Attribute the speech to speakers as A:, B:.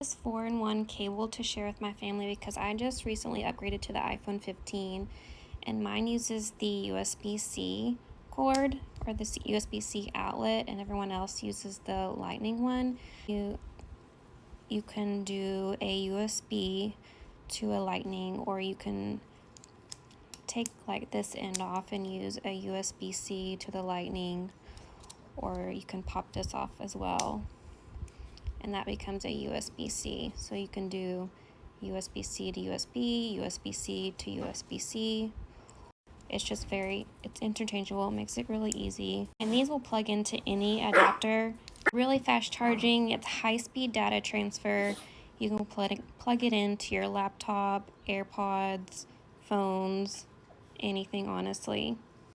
A: This 4-in-1 cable to share with my family because I just recently upgraded to the iPhone 15 and mine uses the USB-C cord or the USB-C outlet, and everyone else uses the Lightning one. You can do a USB to a Lightning, or you can take like this end off and use a USB-C to the Lightning, or you can pop this off as well and that becomes a USB-C. So you can do USB-C to USB, USB-C to USB-C. It's interchangeable. It makes it really easy. And these will plug into any adapter. Really fast charging. It's high-speed data transfer. You can plug it into your laptop, AirPods, phones, anything honestly.